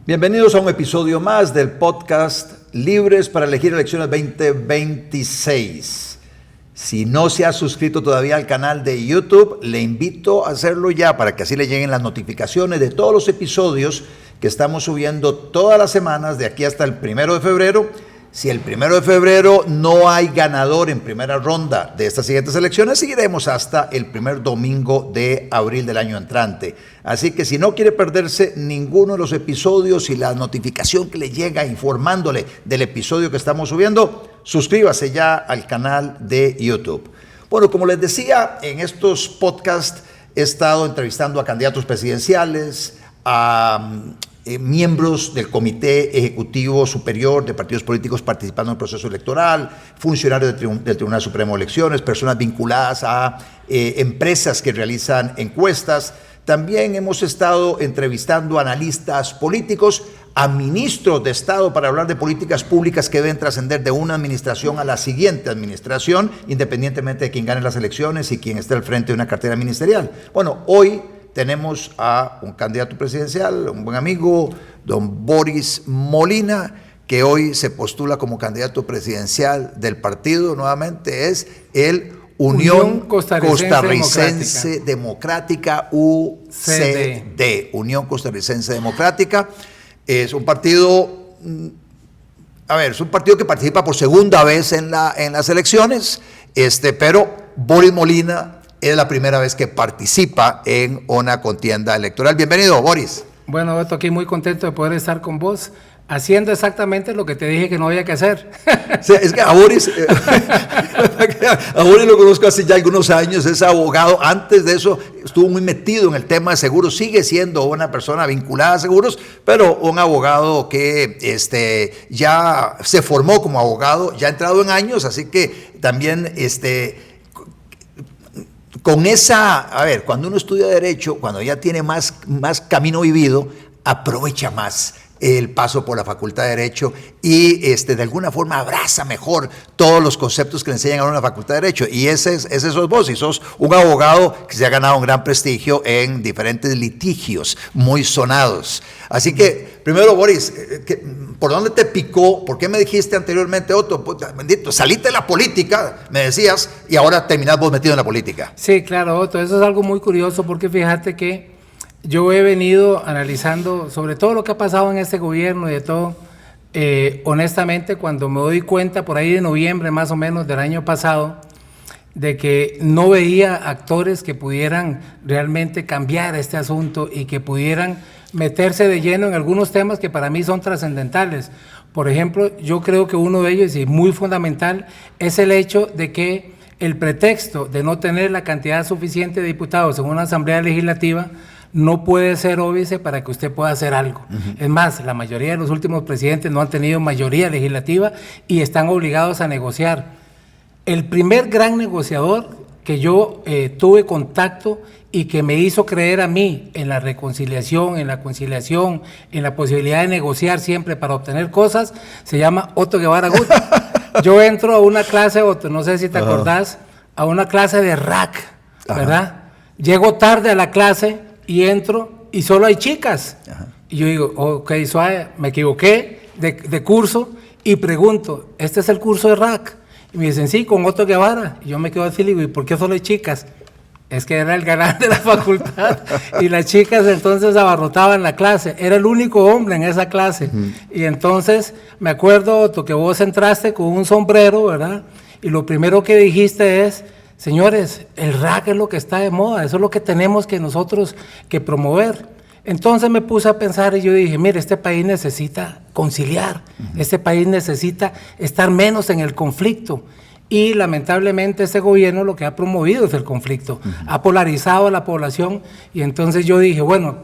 Bienvenidos a un episodio más del podcast Libres para elegir elecciones 2026. Si no se ha suscrito todavía al canal de YouTube, le invito a hacerlo ya para que así le lleguen las notificaciones de todos los episodios que estamos subiendo todas las semanas de aquí hasta el 1 de febrero. Si el 1 de febrero no hay ganador en primera ronda de estas siguientes elecciones, seguiremos hasta el primer domingo de abril del año entrante. Así que si no quiere perderse ninguno de los episodios y la notificación que le llega informándole del episodio que estamos subiendo, suscríbase ya al canal de YouTube. Bueno, como les decía, en estos podcasts he estado entrevistando a candidatos presidenciales, a miembros del Comité Ejecutivo Superior de partidos políticos participando en el proceso electoral, funcionarios del Tribunal Supremo de Elecciones, personas vinculadas a empresas que realizan encuestas. También hemos estado entrevistando a analistas políticos, a ministros de Estado para hablar de políticas públicas que deben trascender de una administración a la siguiente administración, independientemente de quién gane las elecciones y quién esté al frente de una cartera ministerial. Bueno, hoy tenemos a un candidato presidencial, un buen amigo, don Boris Molina, que hoy se postula como candidato presidencial del partido, nuevamente es el Unión Costarricense Democrática, UCD, Unión Costarricense Democrática. Es un partido, es un partido que participa por segunda vez en las elecciones, pero Boris Molina es la primera vez que participa en una contienda electoral. Bienvenido, Boris. Bueno, Beto, aquí muy contento de poder estar con vos, haciendo exactamente lo que te dije que no había que hacer. Sí, es que a Boris lo conozco hace ya algunos años, es abogado. Antes de eso estuvo muy metido en el tema de seguros, sigue siendo una persona vinculada a seguros, pero un abogado que ya se formó como abogado, ya ha entrado en años, así que también con cuando uno estudia Derecho, cuando ya tiene más camino vivido, aprovecha más el paso por la Facultad de Derecho y de alguna forma abraza mejor todos los conceptos que le enseñan a uno en la Facultad de Derecho. Y ese sos vos, y sos un abogado que se ha ganado un gran prestigio en diferentes litigios muy sonados. Así que, primero, Boris, ¿por dónde te picó? ¿Por qué me dijiste anteriormente, Otto, bendito, saliste de la política, me decías, y ahora terminás vos metido en la política? Sí, claro, Otto, eso es algo muy curioso porque fíjate que yo he venido analizando sobre todo lo que ha pasado en este gobierno y de todo. Honestamente, cuando me doy cuenta por ahí de noviembre más o menos del año pasado, de que no veía actores que pudieran realmente cambiar este asunto y que pudieran meterse de lleno en algunos temas que para mí son trascendentales. Por ejemplo, yo creo que uno de ellos, y muy fundamental, es el hecho de que el pretexto de no tener la cantidad suficiente de diputados en una asamblea legislativa no puede ser óbice para que usted pueda hacer algo. Es más, la mayoría de los últimos presidentes no han tenido mayoría legislativa y están obligados a negociar. El primer gran negociador que yo tuve contacto y que me hizo creer a mí en la reconciliación, en la conciliación, en la posibilidad de negociar siempre para obtener cosas, se llama Otto Guevara Gut. Yo entro a una clase, Otto, no sé si te acordás, a una clase de RAC, ¿verdad? Llego tarde a la clase y entro y solo hay chicas. Y yo digo, ok, suave, me equivoqué de curso y pregunto, ¿este es el curso de RAC? Y me dicen, sí, con Otto Guevara. Y yo me quedo así y digo, ¿y por qué solo hay chicas? Es que era el galán de la facultad y las chicas entonces abarrotaban la clase. Era el único hombre en esa clase. Y entonces me acuerdo, Otto, que vos entraste con un sombrero, ¿verdad? Y lo primero que dijiste es, señores, el RAC es lo que está de moda, eso es lo que tenemos que nosotros que promover. Entonces me puse a pensar y yo dije, mire, este país necesita conciliar, este país necesita estar menos en el conflicto. Y lamentablemente este gobierno lo que ha promovido es el conflicto, ha polarizado a la población. Y entonces yo dije, bueno,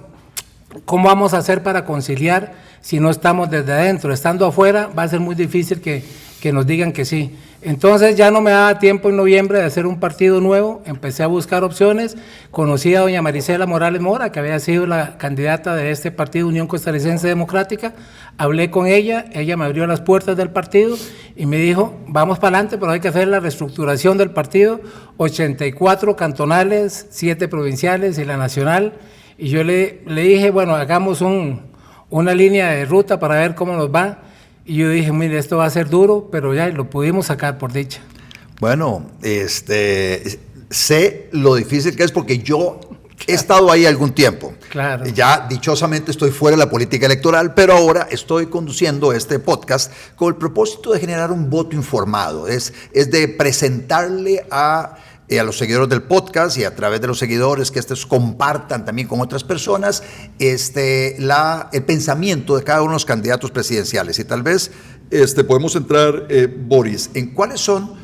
¿cómo vamos a hacer para conciliar si no estamos desde adentro? Estando afuera va a ser muy difícil que nos digan que sí. Entonces ya no me daba tiempo en noviembre de hacer un partido nuevo, empecé a buscar opciones, conocí a doña Marisela Morales Mora, que había sido la candidata de este partido Unión Costarricense Democrática, hablé con ella, ella me abrió las puertas del partido y me dijo, vamos para adelante, pero hay que hacer la reestructuración del partido, 84 cantonales, 7 provinciales y la nacional, y yo le dije, bueno, hagamos un una línea de ruta para ver cómo nos va. Y yo dije, mire, esto va a ser duro, pero ya lo pudimos sacar por dicha. Bueno, sé lo difícil que es porque yo he estado ahí algún tiempo. Claro. Ya dichosamente estoy fuera de la política electoral, pero ahora estoy conduciendo este podcast con el propósito de generar un voto informado. Es de presentarle a los seguidores del podcast y a través de los seguidores que estos compartan también con otras personas el pensamiento de cada uno de los candidatos presidenciales. Y tal vez podemos entrar, Boris, en cuáles son,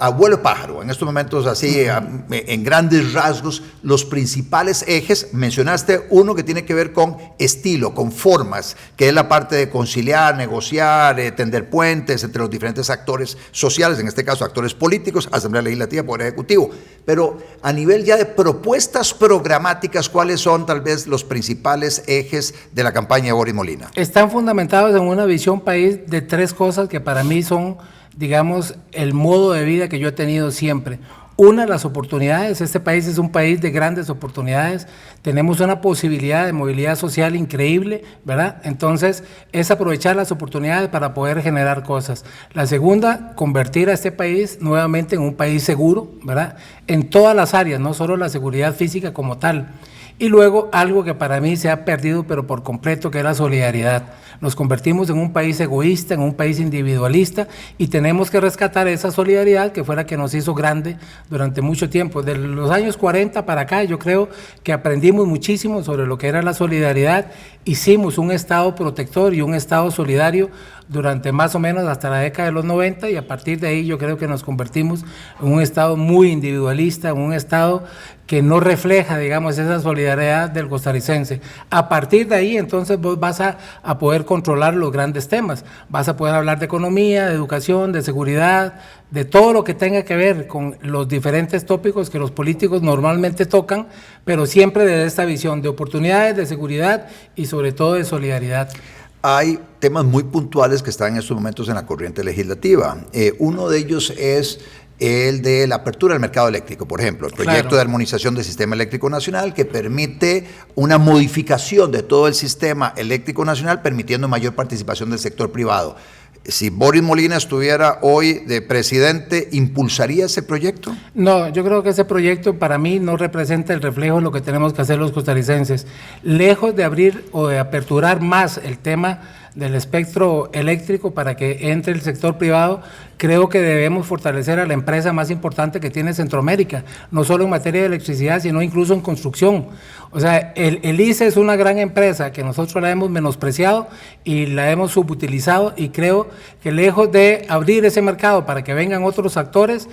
abuelo pájaro, en estos momentos así, en grandes rasgos, los principales ejes. Mencionaste uno que tiene que ver con estilo, con formas, que es la parte de conciliar, negociar, tender puentes entre los diferentes actores sociales, en este caso actores políticos, Asamblea Legislativa, Poder Ejecutivo. Pero a nivel ya de propuestas programáticas, ¿cuáles son tal vez los principales ejes de la campaña de Boris Molina? Están fundamentados en una visión país de 3 cosas que para mí son, digamos, el modo de vida que yo he tenido siempre. Una, las oportunidades. Este país es un país de grandes oportunidades. Tenemos una posibilidad de movilidad social increíble, ¿verdad? Entonces, es aprovechar las oportunidades para poder generar cosas. La segunda, convertir a este país nuevamente en un país seguro, ¿verdad? En todas las áreas, no solo la seguridad física como tal. Y luego, algo que para mí se ha perdido, pero por completo, que es la solidaridad. Nos convertimos en un país egoísta, en un país individualista, y tenemos que rescatar esa solidaridad que fue la que nos hizo grande durante mucho tiempo. De los años 40 para acá, yo creo que aprendimos muchísimo sobre lo que era la solidaridad. Hicimos un Estado protector y un Estado solidario durante más o menos hasta la década de los 90, y a partir de ahí yo creo que nos convertimos en un Estado muy individualista, en un Estado que no refleja, digamos, esa solidaridad del costarricense. A partir de ahí, entonces, vos vas a poder controlar los grandes temas. Vas a poder hablar de economía, de educación, de seguridad, de todo lo que tenga que ver con los diferentes tópicos que los políticos normalmente tocan, pero siempre desde esta visión de oportunidades, de seguridad y sobre todo de solidaridad. Hay temas muy puntuales que están en estos momentos en la corriente legislativa. Uno de ellos es el de la apertura del mercado eléctrico, por ejemplo, el proyecto de armonización del sistema eléctrico nacional, que permite una modificación de todo el sistema eléctrico nacional, permitiendo mayor participación del sector privado. Si Boris Molina estuviera hoy de presidente, ¿impulsaría ese proyecto? No, yo creo que ese proyecto para mí no representa el reflejo de lo que tenemos que hacer los costarricenses. Lejos de abrir o de aperturar más el tema del espectro eléctrico para que entre el sector privado, creo que debemos fortalecer a la empresa más importante que tiene Centroamérica, no solo en materia de electricidad, sino incluso en construcción. O sea, el ICE es una gran empresa que nosotros la hemos menospreciado y la hemos subutilizado, y creo que lejos de abrir ese mercado para que vengan otros actores,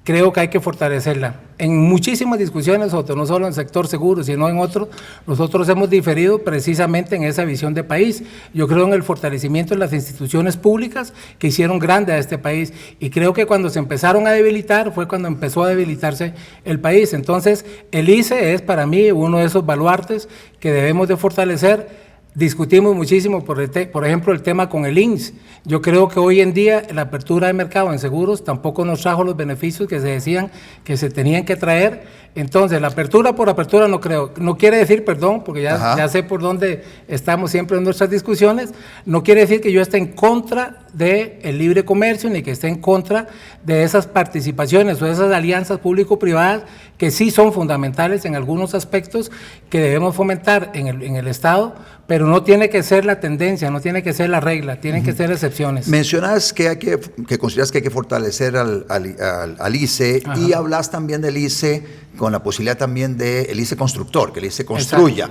creo que hay que fortalecerla. En muchísimas discusiones, no solo en el sector seguro, sino en otros, nosotros hemos diferido precisamente en esa visión de país. Yo creo en el fortalecimiento de las instituciones públicas que hicieron grande a este país, y creo que cuando se empezaron a debilitar fue cuando empezó a debilitarse el país. Entonces, el ICE es para mí uno de esos baluartes que debemos de fortalecer. Discutimos muchísimo, por ejemplo, el tema con el INSS. Yo creo que hoy en día la apertura de mercado en seguros tampoco nos trajo los beneficios que se decían que se tenían que traer. Entonces, la apertura por apertura no creo. No quiere decir, perdón, porque ya sé por dónde estamos siempre en nuestras discusiones, no quiere decir que yo esté en contra del libre comercio, ni que esté en contra de esas participaciones o esas alianzas público-privadas que sí son fundamentales en algunos aspectos que debemos fomentar en el Estado, pero no tiene que ser la tendencia, no tiene que ser la regla, tienen que ser excepciones. Mencionas que consideras que hay que fortalecer al ICE, y hablas también del ICE con la posibilidad también del ICE constructor, que el ICE construya.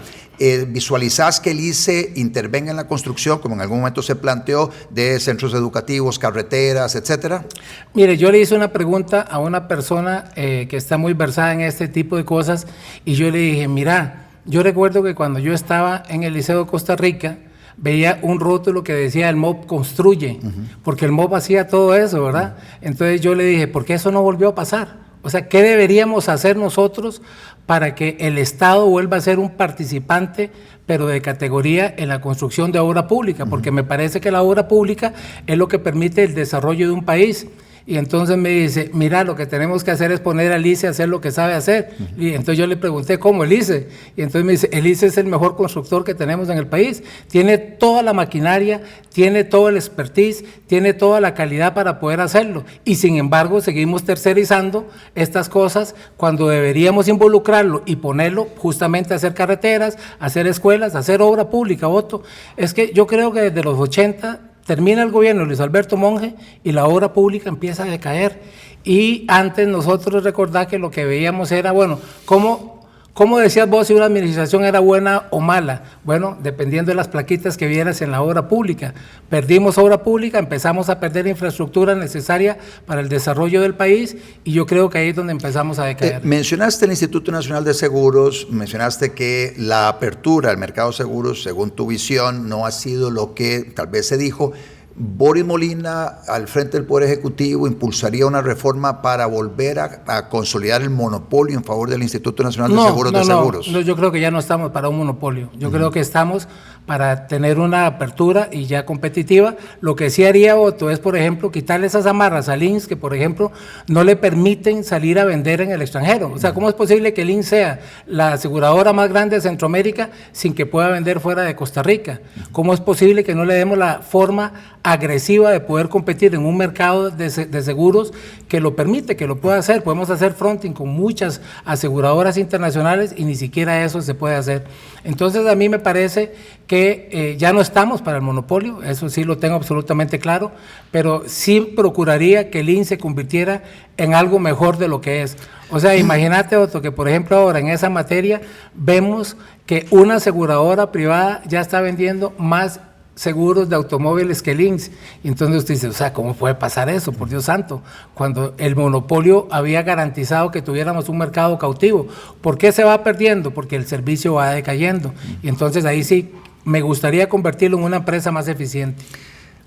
¿Visualizás que el ICE intervenga en la construcción, como en algún momento se planteó, de centros educativos, carreteras, etcétera? Mire, yo le hice una pregunta a una persona que está muy versada en este tipo de cosas, y yo le dije, mira, yo recuerdo que cuando yo estaba en el Liceo de Costa Rica, veía un rótulo que decía el MOP construye, porque el MOP hacía todo eso, ¿verdad? Entonces yo le dije, ¿por qué eso no volvió a pasar? O sea, ¿qué deberíamos hacer nosotros para que el Estado vuelva a ser un participante, pero de categoría, en la construcción de obra pública? Porque me parece que la obra pública es lo que permite el desarrollo de un país. Y entonces me dice, mira, lo que tenemos que hacer es poner a Lice a hacer lo que sabe hacer. Y entonces yo le pregunté, ¿cómo, Lice? Y entonces me dice, Lice es el mejor constructor que tenemos en el país. Tiene toda la maquinaria, tiene todo el expertise, tiene toda la calidad para poder hacerlo. Y sin embargo, seguimos tercerizando estas cosas cuando deberíamos involucrarlo y ponerlo justamente a hacer carreteras, a hacer escuelas, a hacer obra pública, Otto. Es que yo creo que desde los 80... termina el gobierno de Luis Alberto Monge y la obra pública empieza a decaer. Y antes nosotros recordá que lo que veíamos era, bueno, ¿cómo decías vos si una administración era buena o mala? Bueno, dependiendo de las plaquitas que vieras en la obra pública. Perdimos obra pública, empezamos a perder infraestructura necesaria para el desarrollo del país y yo creo que ahí es donde empezamos a decaer. Mencionaste el Instituto Nacional de Seguros, mencionaste que la apertura al mercado de seguros, según tu visión, no ha sido lo que tal vez se dijo. Boris Molina, al frente del Poder Ejecutivo, impulsaría una reforma para volver a consolidar el monopolio en favor del Instituto Nacional de Seguros. No, yo creo que ya no estamos para un monopolio. Yo creo que estamos para tener una apertura y ya competitiva. Lo que sí haría Otto es, por ejemplo, quitarle esas amarras al INSS que, por ejemplo, no le permiten salir a vender en el extranjero. O sea, ¿cómo es posible que el INSS sea la aseguradora más grande de Centroamérica sin que pueda vender fuera de Costa Rica? ¿Cómo es posible que no le demos la forma agresiva de poder competir en un mercado de seguros que lo permite, que lo pueda hacer? Podemos hacer fronting con muchas aseguradoras internacionales y ni siquiera eso se puede hacer. Entonces a mí me parece que ya no estamos para el monopolio, eso sí lo tengo absolutamente claro, pero sí procuraría que el INSS se convirtiera en algo mejor de lo que es. O sea, imagínate, Otto, que por ejemplo ahora en esa materia vemos que una aseguradora privada ya está vendiendo más seguros de automóviles que el INSS. Y entonces usted dice, o sea, ¿cómo puede pasar eso? Por Dios santo, cuando el monopolio había garantizado que tuviéramos un mercado cautivo. ¿Por qué se va perdiendo? Porque el servicio va decayendo. Y entonces ahí sí me gustaría convertirlo en una empresa más eficiente.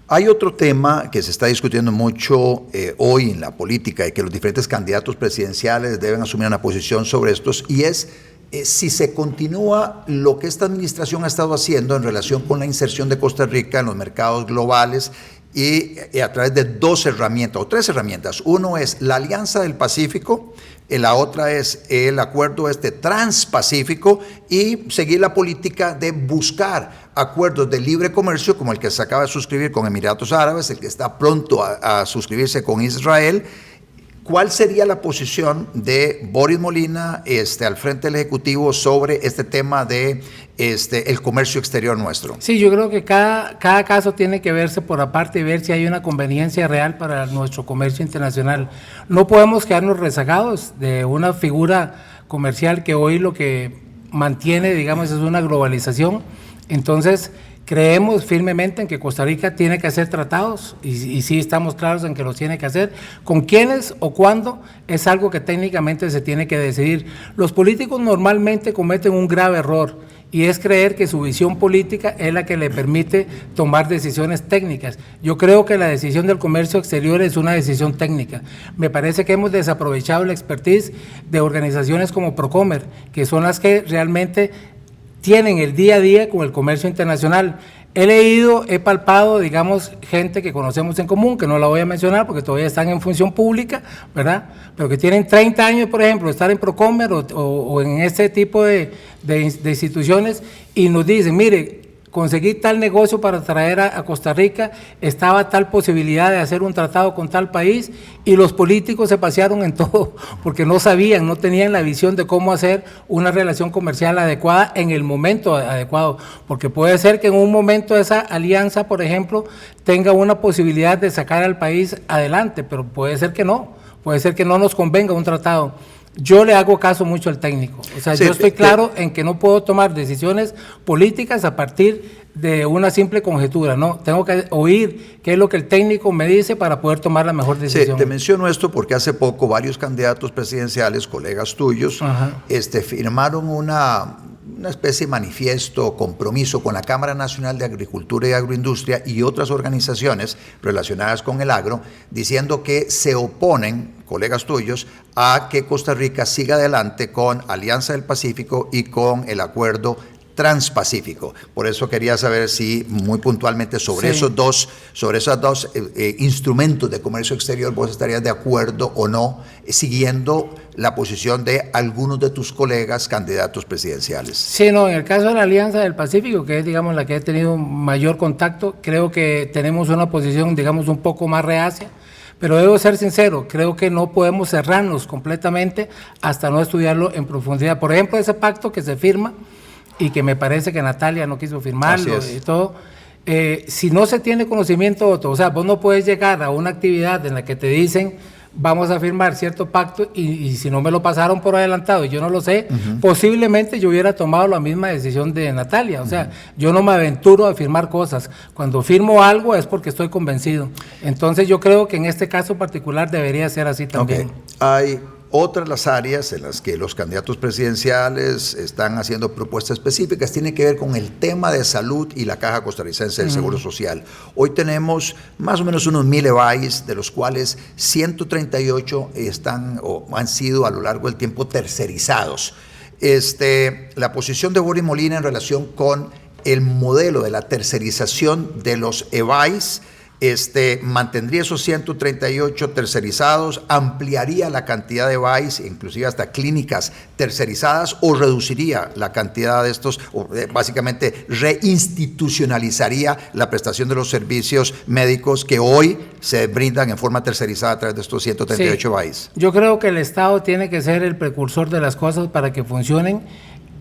Hay otro tema que se está discutiendo mucho hoy en la política y que los diferentes candidatos presidenciales deben asumir una posición sobre estos, y es si se continúa lo que esta administración ha estado haciendo en relación con la inserción de Costa Rica en los mercados globales y a través de dos herramientas o tres herramientas. Uno es la Alianza del Pacífico, la otra es el acuerdo transpacífico y seguir la política de buscar acuerdos de libre comercio como el que se acaba de suscribir con Emiratos Árabes, el que está pronto a suscribirse con Israel. ¿Cuál sería la posición de Boris Molina al frente del Ejecutivo sobre este tema de el comercio exterior nuestro? Sí, yo creo que cada caso tiene que verse por aparte y ver si hay una conveniencia real para nuestro comercio internacional. No podemos quedarnos rezagados de una figura comercial que hoy lo que mantiene, digamos, es una globalización. Entonces, creemos firmemente en que Costa Rica tiene que hacer tratados y sí estamos claros en que los tiene que hacer. ¿Con quiénes o cuándo? Es algo que técnicamente se tiene que decidir. Los políticos normalmente cometen un grave error y es creer que su visión política es la que le permite tomar decisiones técnicas. Yo creo que la decisión del comercio exterior es una decisión técnica. Me parece que hemos desaprovechado la expertise de organizaciones como Procomer, que son las que realmente tienen el día a día con el comercio internacional. He leído, he palpado, digamos, gente que conocemos en común, que no la voy a mencionar porque todavía están en función pública, ¿verdad? Pero que tienen 30 años, por ejemplo, de estar en Procomer o en este tipo de instituciones y nos dicen, mire, conseguí tal negocio para traer a Costa Rica, estaba tal posibilidad de hacer un tratado con tal país y los políticos se pasearon en todo porque no sabían, no tenían la visión de cómo hacer una relación comercial adecuada en el momento adecuado, porque puede ser que en un momento esa alianza, por ejemplo, tenga una posibilidad de sacar al país adelante, pero puede ser que no nos convenga un tratado. Yo le hago caso mucho al técnico, o sea, sí, yo estoy claro en que no puedo tomar decisiones políticas a partir de una simple conjetura, no, tengo que oír qué es lo que el técnico me dice para poder tomar la mejor decisión. Sí, te menciono esto porque hace poco varios candidatos presidenciales, colegas tuyos, firmaron una especie de manifiesto, compromiso con la Cámara Nacional de Agricultura y Agroindustria y otras organizaciones relacionadas con el agro, diciendo que se oponen, colegas tuyos, a que Costa Rica siga adelante con Alianza del Pacífico y con el acuerdo Transpacífico. Por eso quería saber si muy puntualmente sobre Sí. esos dos instrumentos de comercio exterior vos estarías de acuerdo o no, siguiendo la posición de algunos de tus colegas candidatos presidenciales. Sí, no, en el caso de la Alianza del Pacífico, que es, digamos, la que he tenido mayor contacto, creo que tenemos una posición, digamos, un poco más reacia, pero debo ser sincero, creo que no podemos cerrarnos completamente hasta no estudiarlo en profundidad. Por ejemplo, ese pacto que se firma y que me parece que Natalia no quiso firmarlo y todo, si no se tiene conocimiento otro, o sea, vos no puedes llegar a una actividad en la que te dicen vamos a firmar cierto pacto y si no me lo pasaron por adelantado y yo no lo sé, posiblemente yo hubiera tomado la misma decisión de Natalia. O sea, yo no me aventuro a firmar cosas. Cuando firmo algo es porque estoy convencido. Entonces yo creo que en este caso particular debería ser así también. Okay. Hay otras las áreas en las que los candidatos presidenciales están haciendo propuestas específicas, tiene que ver con el tema de salud y la Caja Costarricense del Seguro Social. Hoy tenemos más o menos unos 1000 EVAIS, de los cuales 138 están o han sido a lo largo del tiempo tercerizados. La posición de Boris Molina en relación con el modelo de la tercerización de los EVAIS, mantendría esos 138 tercerizados, ampliaría la cantidad de EVAIS, inclusive hasta clínicas tercerizadas, o reduciría la cantidad de estos, o básicamente reinstitucionalizaría la prestación de los servicios médicos que hoy se brindan en forma tercerizada a través de estos 138 EVAIS. Yo creo que el Estado tiene que ser el precursor de las cosas para que funcionen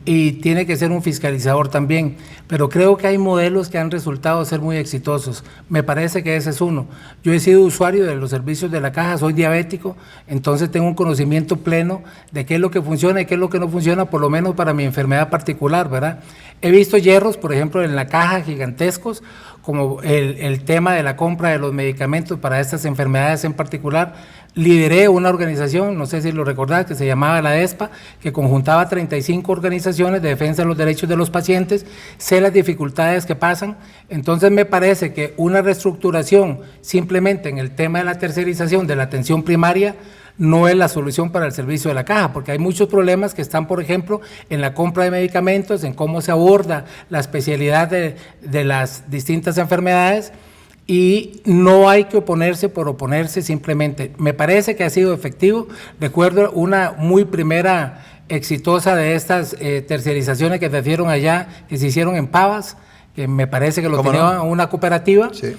y tiene que ser un fiscalizador también, pero creo que hay modelos que han resultado ser muy exitosos. Me parece que ese es uno. Yo he sido usuario de los servicios de la Caja, soy diabético, entonces tengo un conocimiento pleno de qué es lo que funciona y qué es lo que no funciona, por lo menos para mi enfermedad particular, ¿verdad? He visto hierros, por ejemplo, en la Caja gigantescos, como el tema de la compra de los medicamentos para estas enfermedades en particular. Lideré una organización, no sé si lo recordás, que se llamaba la ESPA, que conjuntaba 35 organizaciones de defensa de los derechos de los pacientes. Sé las dificultades que pasan, entonces me parece que una reestructuración simplemente en el tema de la tercerización de la atención primaria no es la solución para el servicio de la Caja, porque hay muchos problemas que están, por ejemplo, en la compra de medicamentos, en cómo se aborda la especialidad de las distintas enfermedades, y no hay que oponerse por oponerse simplemente. Me parece que ha sido efectivo. Recuerdo una muy primera exitosa de estas tercerizaciones que se hicieron allá, que se hicieron en Pavas, que me parece que lo tenía una cooperativa. Sí.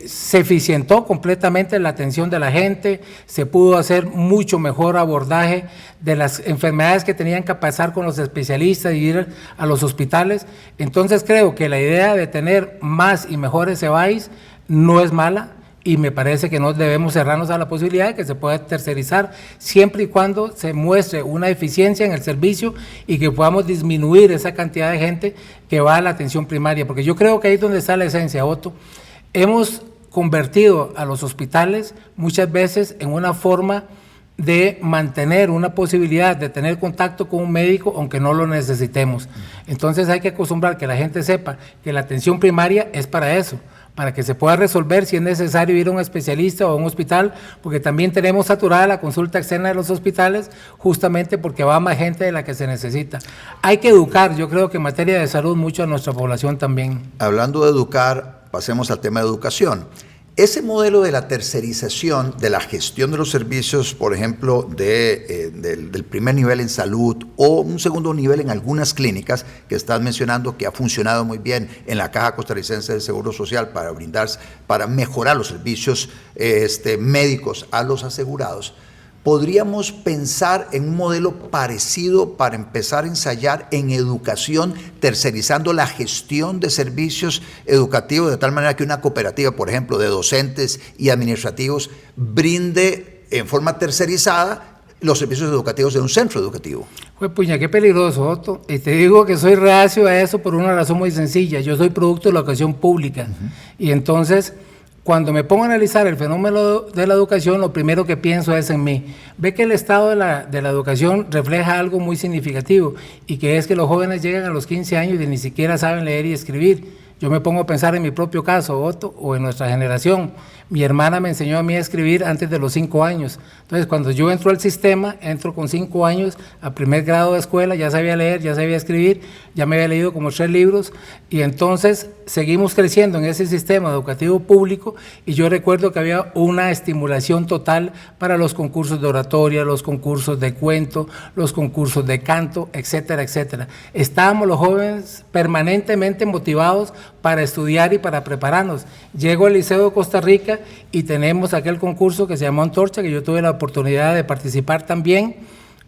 Se eficientó completamente la atención de la gente, se pudo hacer mucho mejor abordaje de las enfermedades que tenían que pasar con los especialistas y ir a los hospitales. Entonces creo que la idea de tener más y mejores EVAIS no es mala, y me parece que no debemos cerrarnos a la posibilidad de que se pueda tercerizar siempre y cuando se muestre una eficiencia en el servicio y que podamos disminuir esa cantidad de gente que va a la atención primaria, porque yo creo que ahí es donde está la esencia, Otto. Hemos convertido a los hospitales muchas veces en una forma de mantener una posibilidad de tener contacto con un médico aunque no lo necesitemos. Entonces hay que acostumbrar que la gente sepa que la atención primaria es para eso, para que se pueda resolver si es necesario ir a un especialista o a un hospital, porque también tenemos saturada la consulta externa de los hospitales justamente porque va más gente de la que se necesita. Hay que educar, yo creo que en materia de salud, mucho a nuestra población también. Hablando de educar, pasemos al tema de educación. Ese modelo de la tercerización de la gestión de los servicios, por ejemplo, del primer nivel en salud o un segundo nivel en algunas clínicas que estás mencionando, que ha funcionado muy bien en la Caja Costarricense del Seguro Social para mejorar los servicios médicos a los asegurados, ¿podríamos pensar en un modelo parecido para empezar a ensayar en educación, tercerizando la gestión de servicios educativos de tal manera que una cooperativa, por ejemplo, de docentes y administrativos brinde en forma tercerizada los servicios educativos en un centro educativo? Pues puña, qué peligroso, Otto. Y te digo que soy reacio a eso por una razón muy sencilla. Yo soy producto de la educación pública. Y entonces, cuando me pongo a analizar el fenómeno de la educación, lo primero que pienso es en mí. Ve que el estado de la educación refleja algo muy significativo, y que es que los jóvenes llegan a los 15 años y ni siquiera saben leer y escribir. Yo me pongo a pensar en mi propio caso, Otto, o en nuestra generación. Mi hermana me enseñó a mí a escribir antes de los 5 años. Entonces, cuando yo entro al sistema, entro con 5 años a primer grado de escuela, ya sabía leer, ya sabía escribir, ya me había leído como 3 libros, y entonces seguimos creciendo en ese sistema educativo público, y yo recuerdo que había una estimulación total para los concursos de oratoria, los concursos de cuento, los concursos de canto, etcétera, etcétera. Estábamos los jóvenes permanentemente motivados para estudiar y para prepararnos. Llego al Liceo de Costa Rica y tenemos aquel concurso que se llamó Antorcha, que yo tuve la oportunidad de participar también,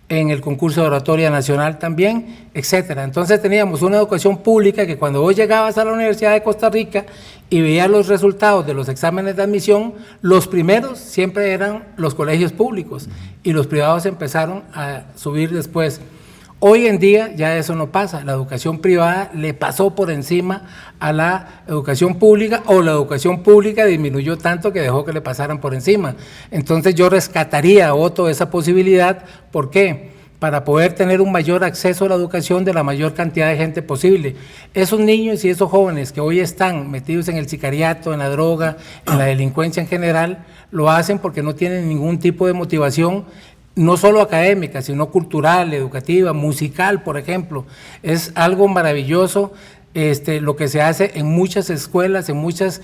en el concurso de oratoria nacional también, etcétera. Entonces teníamos una educación pública que cuando vos llegabas a la Universidad de Costa Rica y veías los resultados de los exámenes de admisión, los primeros siempre eran los colegios públicos y los privados empezaron a subir después. Hoy en día ya eso no pasa, la educación privada le pasó por encima a la educación pública, o la educación pública disminuyó tanto que dejó que le pasaran por encima. Entonces yo rescataría a Otto esa posibilidad. ¿Por qué? Para poder tener un mayor acceso a la educación de la mayor cantidad de gente posible. Esos niños y esos jóvenes que hoy están metidos en el sicariato, en la droga, en la delincuencia en general, lo hacen porque no tienen ningún tipo de motivación, no solo académica, sino cultural, educativa, musical, por ejemplo. Es algo maravilloso lo que se hace en muchas escuelas, en muchas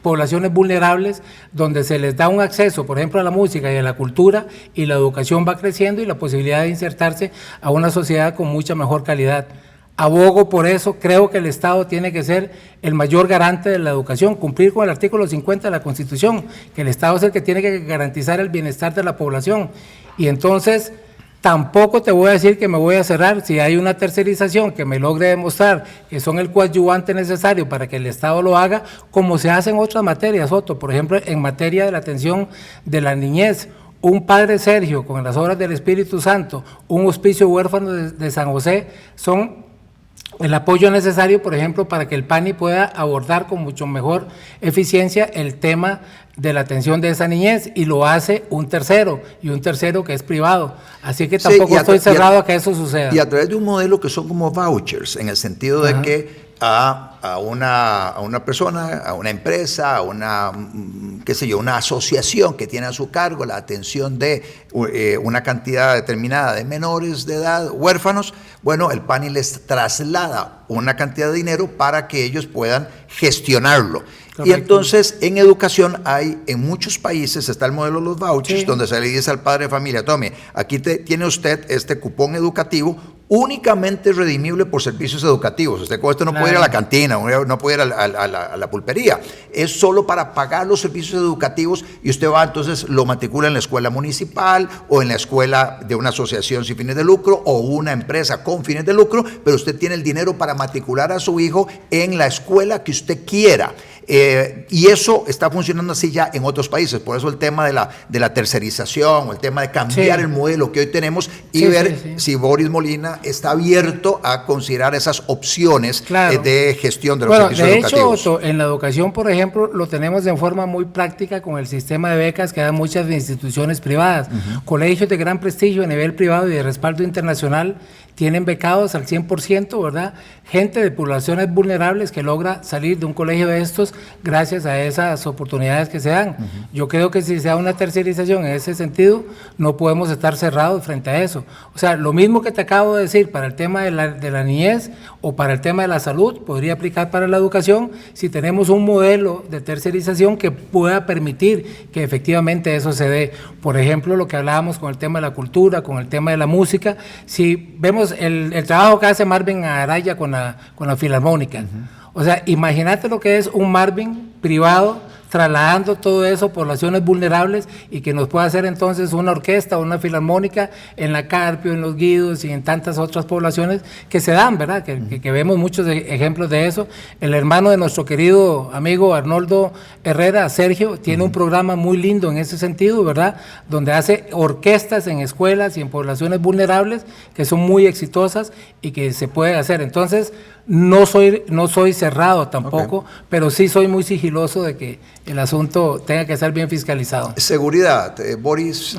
poblaciones vulnerables, donde se les da un acceso, por ejemplo, a la música y a la cultura, y la educación va creciendo y la posibilidad de insertarse a una sociedad con mucha mejor calidad. Abogo por eso, creo que el Estado tiene que ser el mayor garante de la educación, cumplir con el artículo 50 de la Constitución, que el Estado es el que tiene que garantizar el bienestar de la población. Y entonces, tampoco te voy a decir que me voy a cerrar si hay una tercerización que me logre demostrar que son el coadyuvante necesario para que el Estado lo haga, como se hace en otras materias, Otto. Por ejemplo, en materia de la atención de la niñez, un Padre Sergio con las obras del Espíritu Santo, un hospicio huérfano de San José, son el apoyo necesario, por ejemplo, para que el PANI pueda abordar con mucho mejor eficiencia el tema de la atención de esa niñez, y lo hace un tercero que es privado. Así que tampoco estoy cerrado a que eso suceda. Y a través de un modelo que son como vouchers, en el sentido de que a una persona, a una empresa, a una, qué sé yo, una asociación que tiene a su cargo la atención de una cantidad determinada de menores de edad, huérfanos, bueno, el PANI les traslada una cantidad de dinero para que ellos puedan gestionarlo. Correcto. Y entonces en educación hay, en muchos países está el modelo de los vouchers, sí, donde se le dice al padre de familia, tome, aquí tiene usted este cupón educativo únicamente redimible por servicios educativos. Usted con esto no puede ir a la cantina, no puede ir a la pulpería. Es solo para pagar los servicios educativos, y usted va, entonces lo matricula en la escuela municipal o en la escuela de una asociación sin fines de lucro o una empresa con fines de lucro, pero usted tiene el dinero para matricular a su hijo en la escuela que usted quiera. Y eso está funcionando así ya en otros países. Por eso el tema de la tercerización, o el tema de cambiar el modelo que hoy tenemos y ver si Boris Molina está abierto a considerar esas opciones de gestión de los servicios educativos. De hecho, Otto, en la educación, por ejemplo, lo tenemos de forma muy práctica con el sistema de becas que dan muchas instituciones privadas. Colegios de gran prestigio a nivel privado y de respaldo internacional tienen becados al 100%, ¿verdad? Gente de poblaciones vulnerables que logra salir de un colegio de estos gracias a esas oportunidades que se dan. Yo creo que si se da una tercerización en ese sentido, no podemos estar cerrados frente a eso. O sea, lo mismo que te acabo de decir para el tema de la niñez o para el tema de la salud, podría aplicar para la educación si tenemos un modelo de tercerización que pueda permitir que efectivamente eso se dé. Por ejemplo, lo que hablábamos con el tema de la cultura, con el tema de la música, si vemos el trabajo que hace Marvin Araya con la Filarmónica. O sea, imagínate lo que es un Marvin privado trasladando todo eso a poblaciones vulnerables, y que nos pueda hacer entonces una orquesta o una filarmónica en la Carpio, en Los Guidos y en tantas otras poblaciones que se dan, ¿verdad? Que vemos muchos ejemplos de eso. El hermano de nuestro querido amigo Arnoldo Herrera, Sergio, tiene un programa muy lindo en ese sentido, ¿verdad? Donde hace orquestas en escuelas y en poblaciones vulnerables que son muy exitosas y que se puede hacer. Entonces, No soy cerrado tampoco, pero sí soy muy sigiloso de que el asunto tenga que ser bien fiscalizado. Seguridad, Boris,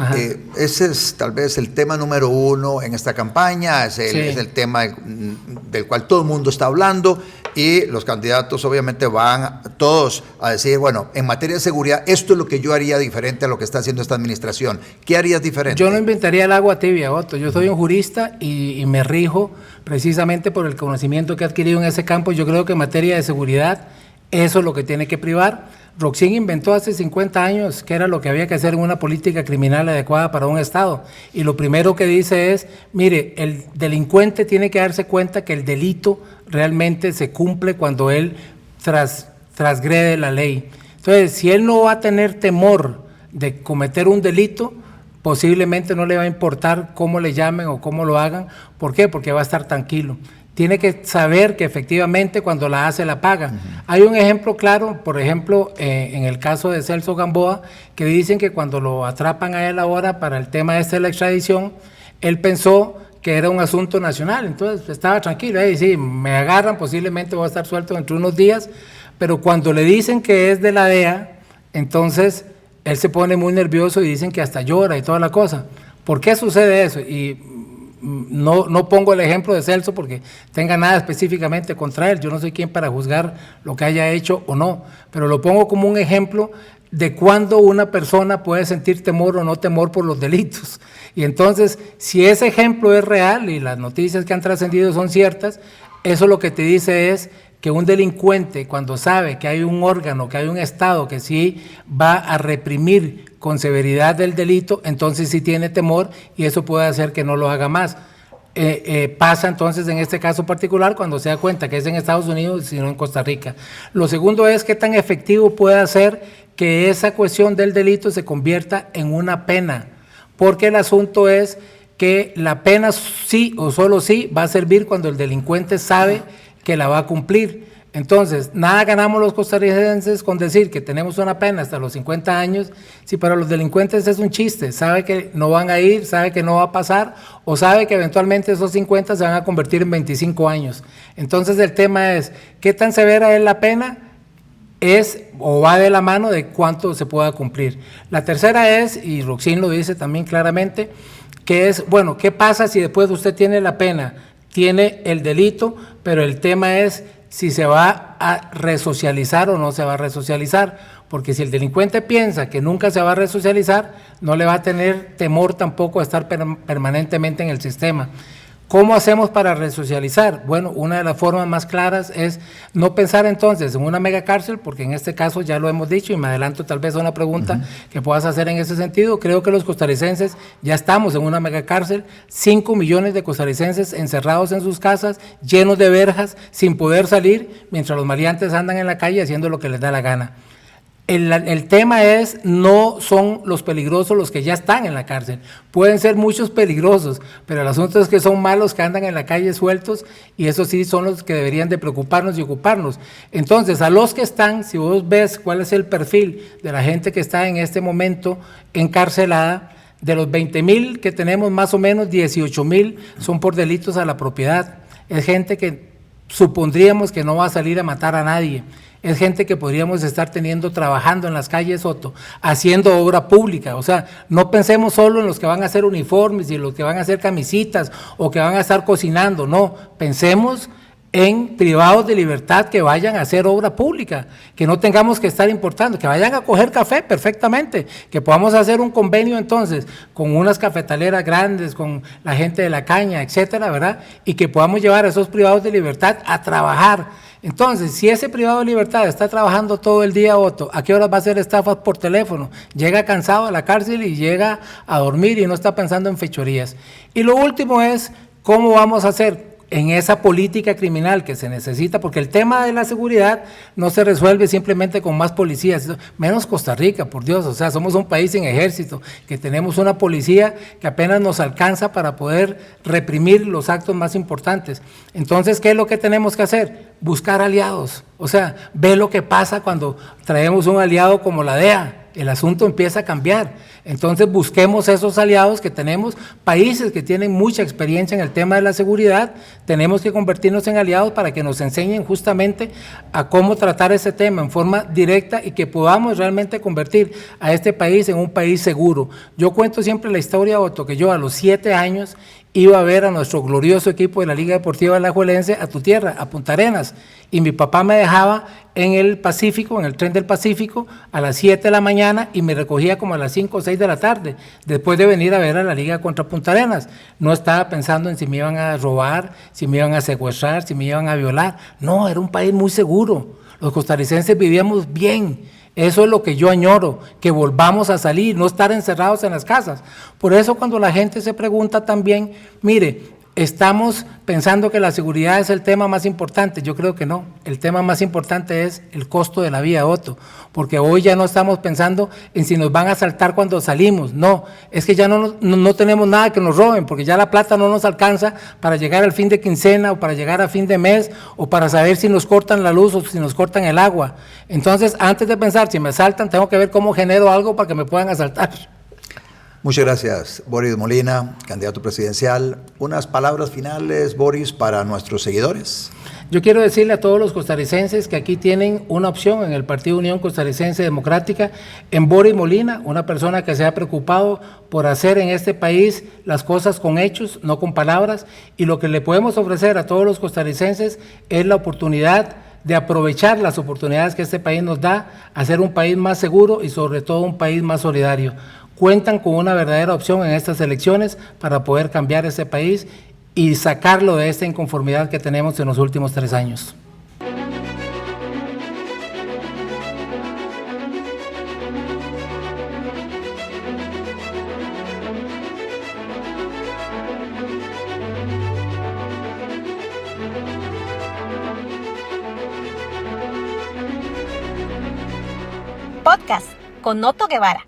ese es tal vez el tema número uno en esta campaña, es el tema del cual todo el mundo está hablando, y los candidatos obviamente van todos a decir, bueno, en materia de seguridad, esto es lo que yo haría diferente a lo que está haciendo esta administración. ¿Qué harías diferente? Yo no inventaría el agua tibia, Otto. Yo soy un jurista y me rijo precisamente por el conocimiento que he adquirido en ese campo. Yo creo que en materia de seguridad, eso es lo que tiene que privar. Roxin inventó hace 50 años que era lo que había que hacer en una política criminal adecuada para un Estado. Y lo primero que dice es, mire, el delincuente tiene que darse cuenta que el delito realmente se cumple cuando él transgrede la ley. Entonces, si él no va a tener temor de cometer un delito, posiblemente no le va a importar cómo le llamen o cómo lo hagan. ¿Por qué? Porque va a estar tranquilo. Tiene que saber que efectivamente cuando la hace, la paga. Hay un ejemplo claro, por ejemplo, en el caso de Celso Gamboa, que dicen que cuando lo atrapan a él ahora para el tema de la extradición, él pensó que era un asunto nacional, entonces estaba tranquilo, sí, me agarran, posiblemente voy a estar suelto dentro de unos días, pero cuando le dicen que es de la DEA, entonces él se pone muy nervioso y dicen que hasta llora y toda la cosa. ¿Por qué sucede eso? Y no pongo el ejemplo de Celso porque tenga nada específicamente contra él, yo no soy quien para juzgar lo que haya hecho o no, pero lo pongo como un ejemplo de cuándo una persona puede sentir temor o no temor por los delitos. Y entonces, si ese ejemplo es real y las noticias que han trascendido son ciertas, eso lo que te dice es que un delincuente, cuando sabe que hay un órgano, que hay un Estado que sí va a reprimir con severidad el delito, entonces sí tiene temor y eso puede hacer que no lo haga más. Pasa entonces en este caso particular cuando se da cuenta que es en Estados Unidos y no en Costa Rica. Lo segundo es qué tan efectivo puede hacer que esa cuestión del delito se convierta en una pena, porque el asunto es que la pena sí o solo sí va a servir cuando el delincuente sabe que la va a cumplir. Entonces, nada ganamos los costarricenses con decir que tenemos una pena hasta los 50 años, si para los delincuentes es un chiste, sabe que no van a ir, sabe que no va a pasar, o sabe que eventualmente esos 50 se van a convertir en 25 años. Entonces, el tema es, ¿qué tan severa es la pena? Es o va de la mano de cuánto se pueda cumplir. La tercera es, y Roxin lo dice también claramente, que es, bueno, ¿qué pasa si después usted tiene la pena, tiene el delito, pero el tema es si se va a resocializar o no se va a resocializar? Porque si el delincuente piensa que nunca se va a resocializar, no le va a tener temor tampoco a estar permanentemente en el sistema. ¿Cómo hacemos para resocializar? Bueno, una de las formas más claras es no pensar entonces en una megacárcel, porque en este caso ya lo hemos dicho y me adelanto tal vez a una pregunta que puedas hacer en ese sentido. Creo que los costarricenses ya estamos en una megacárcel, 5 millones de costarricenses encerrados en sus casas, llenos de verjas, sin poder salir, mientras los maleantes andan en la calle haciendo lo que les da la gana. El tema es, no son los peligrosos los que ya están en la cárcel, pueden ser muchos peligrosos, pero el asunto es que son malos que andan en la calle sueltos y esos sí son los que deberían de preocuparnos y ocuparnos. Entonces, a los que están, si vos ves cuál es el perfil de la gente que está en este momento encarcelada, de los 20,000 que tenemos, más o menos 18,000 son por delitos a la propiedad. Es gente que supondríamos que no va a salir a matar a nadie. Es gente que podríamos estar trabajando en las calles, Otto, haciendo obra pública. O sea, no pensemos solo en los que van a hacer uniformes y los que van a hacer camisitas o que van a estar cocinando, no, pensemos en privados de libertad que vayan a hacer obra pública, que no tengamos que estar importando, que vayan a coger café perfectamente, que podamos hacer un convenio entonces con unas cafetaleras grandes, con la gente de la caña, etcétera, ¿verdad? Y que podamos llevar a esos privados de libertad a trabajar. Entonces, si ese privado de libertad está trabajando todo el día, Otto, ¿a qué horas va a hacer estafas por teléfono? Llega cansado a la cárcel y llega a dormir y no está pensando en fechorías. Y lo último es, ¿cómo vamos a hacer en esa política criminal que se necesita? Porque el tema de la seguridad no se resuelve simplemente con más policías, menos Costa Rica, por Dios, o sea, somos un país sin ejército, que tenemos una policía que apenas nos alcanza para poder reprimir los actos más importantes. Entonces, ¿qué es lo que tenemos que hacer? Buscar aliados, o sea, ve lo que pasa cuando traemos un aliado como la DEA. el asunto empieza a cambiar. Entonces busquemos esos aliados que tenemos, países que tienen mucha experiencia en el tema de la seguridad, tenemos que convertirnos en aliados para que nos enseñen justamente a cómo tratar ese tema en forma directa y que podamos realmente convertir a este país en un país seguro. Yo cuento siempre la historia, Otto, que yo a los 7 años iba a ver a nuestro glorioso equipo de la Liga Deportiva Alajuelense a tu tierra, a Punta Arenas, y mi papá me dejaba en el Pacífico, en el tren del Pacífico, a las 7 de la mañana y me recogía como a las 5 o 6 de la tarde, después de venir a ver a la Liga contra Punta Arenas. No estaba pensando en si me iban a robar, si me iban a secuestrar, si me iban a violar. No, era un país muy seguro. Los costarricenses vivíamos bien. Eso es lo que yo añoro, que volvamos a salir, no estar encerrados en las casas. Por eso cuando la gente se pregunta también, mire, estamos pensando que la seguridad es el tema más importante. Yo creo que no. El tema más importante es el costo de la vida, Otto, porque hoy ya no estamos pensando en si nos van a asaltar cuando salimos. No, es que ya no tenemos nada que nos roben, porque ya la plata no nos alcanza para llegar al fin de quincena o para llegar a fin de mes o para saber si nos cortan la luz o si nos cortan el agua. Entonces, antes de pensar si me asaltan, tengo que ver cómo genero algo para que me puedan asaltar. Muchas gracias, Boris Molina, candidato presidencial. Unas palabras finales, Boris, para nuestros seguidores. Yo quiero decirle a todos los costarricenses que aquí tienen una opción en el Partido Unión Costarricense Democrática, en Boris Molina, una persona que se ha preocupado por hacer en este país las cosas con hechos, no con palabras, y lo que le podemos ofrecer a todos los costarricenses es la oportunidad de aprovechar las oportunidades que este país nos da, hacer un país más seguro y sobre todo un país más solidario. Cuentan con una verdadera opción en estas elecciones para poder cambiar este país y sacarlo de esta inconformidad que tenemos en los últimos 3 años. Podcast con Otto Guevara.